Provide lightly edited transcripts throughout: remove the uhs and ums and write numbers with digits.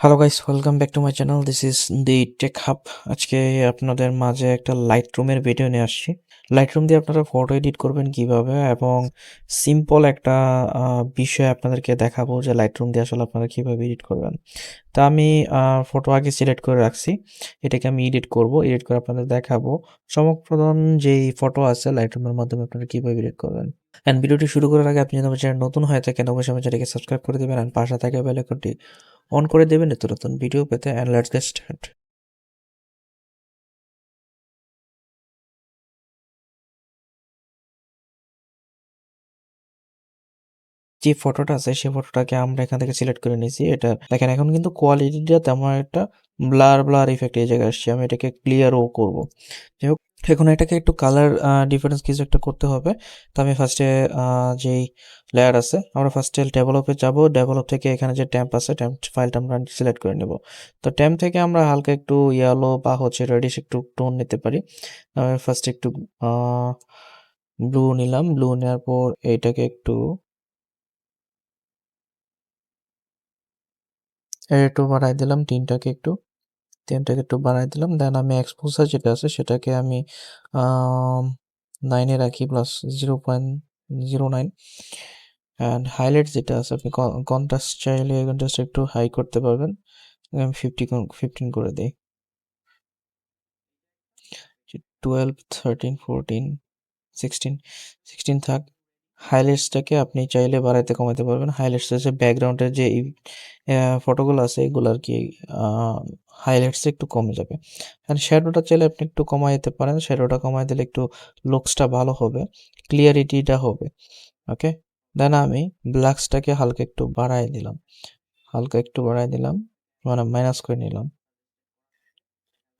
Hello guys, welcome back to my channel. This is the tech hub. আজকে আপনাদের মাঝে একটা লাইটরুমের ভিডিও নিয়ে আসছি। লাইটরুম দিয়ে আপনারা ফটো এডিট করবেন কিভাবে, এবং সিম্পল একটা বিষয় আপনাদেরকে দেখাবো যে লাইটরুম দিয়ে আসলে আপনারা কিভাবে এডিট করবেন। তা আমি ফটো আগে সিলেক্ট করে রাখছি, এটাকে আমি এডিট করব। এডিট করে আপনাদের দেখাবো চমকপ্রদ যেই ফটো আছে লাইটরুমের মাধ্যমে আপনারা কিভাবে এডিট করবেন। অ্যান্ড ভিডিওটি শুরু করার আগে আপনি যদি আমার চ্যানেল নতুন হয়ে থাকেন, অবশ্যই আমার চ্যানেলকে সাবস্ক্রাইব করে দেবেন অ্যান্ড পাশে থাকা বেল আইকনটি অন করে দেবেন নিত্য নতুন ভিডিও পেতে। And let's get start. যে ফটোটা আছে সেই ফটোটাকে আমরা এখান থেকে সিলেক্ট করে নিয়েছি। এটা দেখেন, এখন কিন্তু কোয়ালিটিটা তেমন একটা ব্লার ব্লার ইফেক্ট এই জায়গায় আসছে। আমি এটাকে ক্লিয়ারও করবো। যাই হোক, এখন এটাকে একটু কালার ডিফারেন্স কিছু একটা করতে হবে। তো আমি ফার্স্টে যেই লেয়ার আছে, আমরা ফার্স্টে ডেভেলপে যাব। ডেভেলপ থেকে এখানে যে ট্যাম্প আছে, ট্যাম্প ফাইলটা আমরা সিলেক্ট করে নেব। তো ট্যাম্প থেকে আমরা হালকা একটু ইয়েলো বা হচ্ছে রেডিশ একটু টোন নিতে পারি। আমি ফার্স্টে একটু ব্লু নিলাম। ব্লু নেওয়ার পর এইটাকে একটু বাড়াই দিলাম। তিনটাকে একটু বাড়াই দিলাম। দেন আমি এক্সপোজার যেটা আছে সেটাকে আমি 9-এ রাখি, +0.09। অ্যান্ড হাইলাইট যেটা আছে, আপনি কন্ট্রাস্ট চাইলে কন্ট্রাস্ট একটু হাই করতে পারবেন। আমি 15 করে দিই। 12, 13, 14, 16, 16 থাক। হাইলাইটসটাকে আপনি চাইলে বাড়াইতে কমাতে পারবেন। হাইলাইটস হচ্ছে ব্যাকগ্রাউন্ডের যে ফটোগুলো আছে এগুলো আর কি, হাইলাইটস একটু কমে যাবে। আর শ্যাডোটা চাইলে আপনি একটু কমাই দিতে পারেন। শ্যাডোটা কমাই দিলে একটু লুকসটা ভালো হবে, ক্লিয়ারিটিটা হবে। ওকে, দেন আমি ব্ল্যাকসটাকে হালকা একটু বাড়াই দিলাম, মানে মাইনাস করে নিলাম।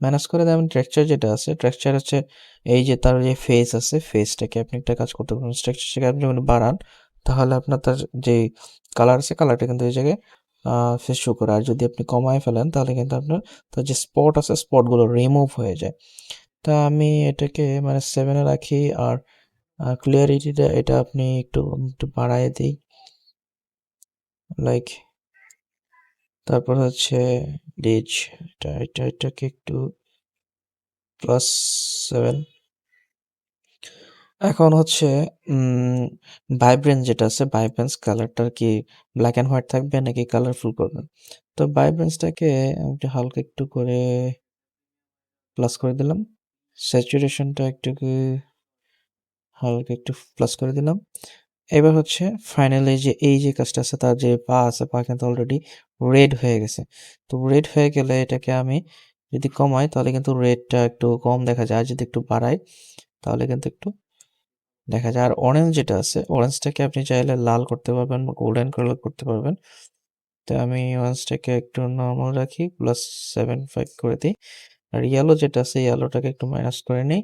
ম্যানেজ করে দেন। টেক্সচার যেটা আছে, টেক্সচার হচ্ছে এই যে তার যে ফেস আছে, ফেসটাকে আপনি একটা কাজ করতে পারেন। টেক্সচারটাকে আপনি যখন বাড়ান, তাহলে আপনার তার যে কালার আছে, কালারটা কিন্তু এই জায়গায় ফেস শো করে। আর যদি আপনি কমায় ফেলেন, তাহলে কিন্তু আপনার তার যে স্পট আছে, স্পটগুলো রিমুভ হয়ে যায়। তা আমি এটাকে মানে 7-এ রাখি। আর ক্লিয়ারিটিটা এটা আপনি একটু একটু বাড়ায় দিই, লাইক। তারপর হচ্ছে রিচ, এটাকে একটু +7। এখন হচ্ছে ভাইব্রেন্স যেটা আছে, ভাইব্রেন্স কালারটা কি ব্ল্যাক অ্যান্ড হোয়াইট থাকবে নাকি কালারফুল করবেন? তো ভাইব্রেন্সটাকে একটু হালকা একটু করে প্লাস করে দিলাম। স্যাচুরেশনটা একটু হালকা একটু প্লাস করে দিলাম। এবার হচ্ছে ফাইনালি যে এই যে কাজটা আছে, তার যে পা আছে, পা কিন্তু অলরেডি রেড হয়ে গেছে। তো রেড হয়ে গেলে এটাকে আমি যদি কমাই, তাহলে কিন্তু রেডটা একটু কম দেখা যায়। আর যদি একটু বাড়াই, তাহলে কিন্তু একটু দেখা যায়। আর অরেঞ্জ যেটা আছে, অরেঞ্জটাকে আপনি চাইলে লাল করতে পারবেন বা গোল্ডেন কালার করতে পারবেন। তো আমি অরেঞ্জটাকে একটু নর্মাল রাখি, +7.5 করে দিই। আর ইয়েলো যেটা আছে, ইয়েলোটাকে একটু মাইনাস করে নিই।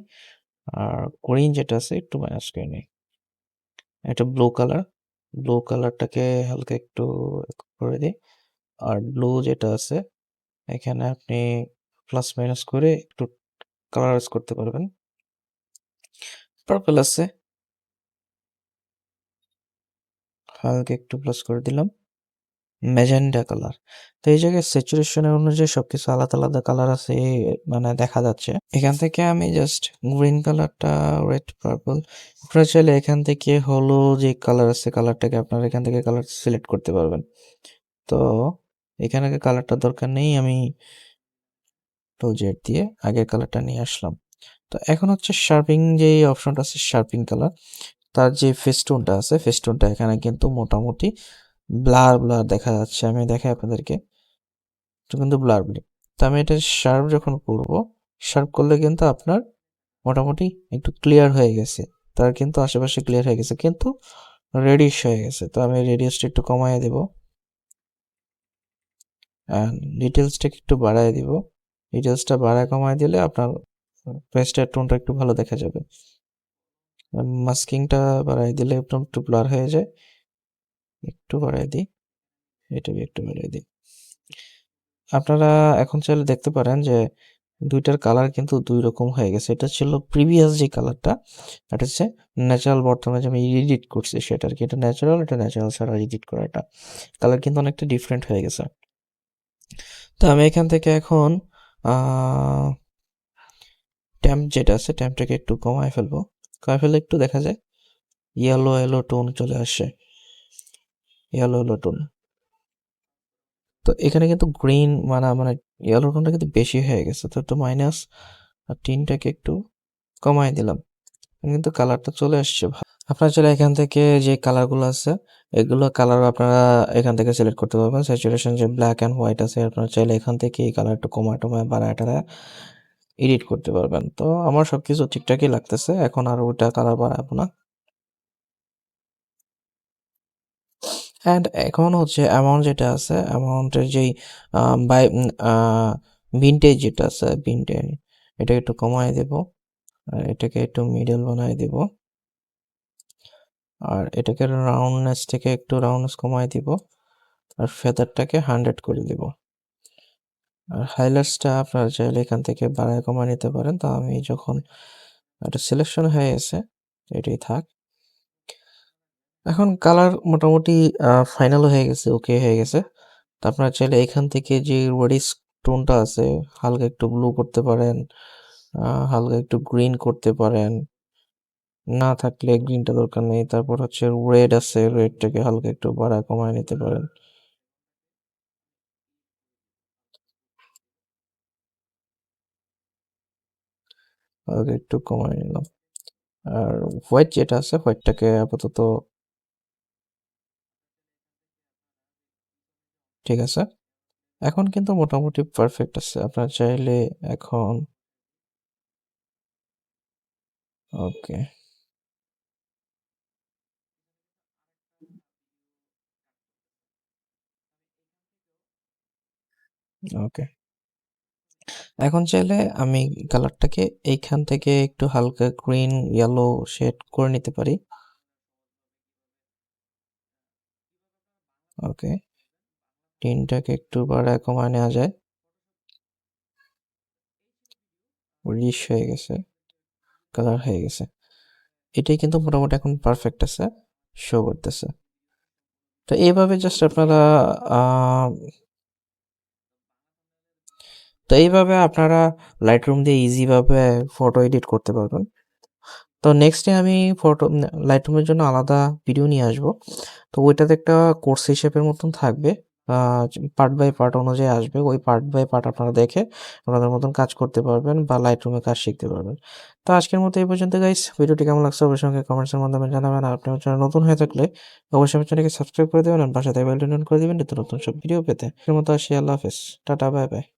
আর গ্রিন যেটা আছে একটু মাইনাস করে নিই। এটা ব্লু কালারটাকে হালকা একটু করে দিই। আর ব্লু যেটা আছে, এখানে আপনি প্লাস মাইনাস করে একটু কালারাইজ করতে পারবেন। পার্পল আছে, হালকা একটু প্লাস করে দিলাম। Magenta colour. তো এই জায়গায় স্যাচুরেশনের অনুযায়ী সবকিছু আলাদা আলাদা কালার আছে, মানে দেখা যাচ্ছে। এখান থেকে আমি জাস্ট গ্রিন কালারটা, রেড, পার্পল, আপনারা চাইলে এখান থেকে হলো যে কালার আছে, কালারটাকে আপনারা এখান থেকে কালার সিলেক্ট করতে পারবেন। তো এখানে কালারটা দরকার নেই, আমি জেড দিয়ে আগের কালারটা নিয়ে আসলাম। তো এখন হচ্ছে শার্পিং যে অপশনটা আছে, শার্পিং কালার, তার যে ফেস্টুনটা আছে, ফেস্টুনটা এখানে কিন্তু মোটামুটি ব্লার ব্লার দেখা যাচ্ছে। আমি দেখাই আপনাদেরকে, একটু কিন্তু ব্লার ব্লার। তো আমি এটা শার্প যখন করব, শার্প করলে কিন্তু আপনার মোটামুটি একটু ক্লিয়ার হয়ে গেছে। তার কিন্তু আশেপাশে ক্লিয়ার হয়ে গেছে, কিন্তু রেডিশ হয়ে গেছে। তো আমি রেডিয়াসটা একটু কমায় দেব, অ্যান্ড ডিটেলসটাকে একটু বাড়ায় দিব। ডিটেলসটা বাড়ায় কমায় দিলে আপনার পেজটার টোনটা একটু ভালো দেখা যাবে। মাস্কিংটা বাড়াই দিলে একটু ব্লার হয়ে যায়। একটু বাড়াই দিই, এটাকে একটু বাড়াই দিই। আপনারা এখন চাইলে দেখতে পারেন যে দুইটার কালার কিন্তু দুই রকম হয়ে গেছে। এটা ছিল প্রিভিয়াস যে কালারটা, এটা হচ্ছে ন্যাচারাল। বর্তমানে যে আমি এডিট করছি সেটা আর কি, এটা ন্যাচারাল, এটা ন্যাচারাল ছাড়া এডিট করা, এটা কালার কিন্তু অনেকটা ডিফারেন্ট হয়ে গেছে। তো আমি এখান থেকে এখন ট্যাম্প যেটা আছে ট্যাম্পটাকে একটু কমায় ফেলবো। কমায় ফেললে একটু দেখা যায় ইয়েলো ইয়েলো টোন চলে আসে, ইয়েলো ইয়েলো টোন। তো এখানে কিন্তু গ্রিন মানে ইয়েলো টোনটা কিন্তু বেশি হয়ে গেছে, তো একটু মাইনাস আর টিনটাকে একটু কমায় দিলাম, কিন্তু কালারটা চলে আসছে। আপনারা চাইলে এখান থেকে যে কালারগুলো আছে এগুলো কালার আপনারা এখান থেকে সিলেক্ট করতে পারবেন। স্যাচুরেশন যে ব্ল্যাক অ্যান্ড হোয়াইট আছে আপনারা চাইলে এখান থেকে এই কালারটা কমায় টমায় বাড়ায় টাড়ায় এডিট করতে পারবেন। তো আমার সবকিছু ঠিকঠাকই লাগতেছে, এখন আর ওইটা কালার বাড়াবো না। অ্যান্ড এখন হচ্ছে অ্যামাউন্ট যেটা আছে অ্যামাউন্টের যেই বাই ভিনটেজ যেটা আছে ভিনটেজ এটাকে একটু কমায় দেব, আর এটাকে একটু মিডল বানায় দেব, আর এটাকে রাউন্ডনেস থেকে একটু রাউন্ডনেস কমায় দিব, আর ফেদারটাকে 100 করে দিব। আর হাইলাইটসটা আপনারা চাইলে এখান থেকে বাড়ায় কমায় নিতে পারেন। তো আমি যখন একটা সিলেকশন হয়ে গেছে এটাই থাক। এখন কালার মোটামুটি ফাইনাল হয়ে গেছে, ওকে হয়ে গেছে। তো আপনারা চাইলে এখান থেকে যে রেডিশ টোনটা আছে হালকা একটু ব্লু করতে পারেন, হালকা একটু গ্রিন করতে পারেন, না থাকলে গ্রিনটা দরকার নেই। তারপর হচ্ছে রেড আছে, রেডটাকে হালকা একটু বাড়ায় কমায় নিতে পারেন। হালকা একটু কমায় নিলাম। আর হোয়াইট যেটা আছে হোয়াইটটাকে আপাতত ঠিক আছে। এখন কিন্তু মোটামুটি পারফেক্ট আছে। আপনার চাইলে এখন ওকে, ওকে। এখন চাইলে আমি কালারটাকে এইখান থেকে একটু হালকা গ্রিন ইয়েলো শেড করে নিতে পারি। ওকে, টিনটাকে একটু বাড়ায় কমায় নেওয়া যায়। রিশ হয়ে গেছে, কালার হয়ে গেছে। এটাই কিন্তু মোটামুটি এখন পারফেক্ট আছে, শো করতেছে। তো এইভাবে জাস্ট আপনারা আহ, লাইটরুম দিয়ে ইজিভাবে ফটো এডিট করতে পারবেন। তো নেক্সটে আমি ফটো লাইটরুমের জন্য আলাদা ভিডিও নিয়ে আসবো। তো ওইটাতে একটা কোর্স হিসেবের মতন থাকবে, পার্ট বাই পার্ট অনুযায়ী আসবে। ওই পার্ট বাই পার্ট আপনারা দেখে আপনাদের মতন কাজ করতে পারবেন বা লাইটরুমে কাজ শিখতে পারবেন। তো আজকের মতো এই পর্যন্ত গাইস, ভিডিওটি কেমন লাগছে অবশ্যই আমাকে কমেন্টসের মাধ্যমে জানাবেন। আর আপনি আমার চ্যানেল নতুন হয়ে থাকলে অবশ্যই আমার চ্যানেলকে সাবস্ক্রাইব করে দেবেন আর পাশে বেল আইকন করে দিবেন যাতে নতুন সব ভিডিও পেতে। আজকের মতো আসি, আল্লাহ হাফেজ, টাটা, বাই বাই।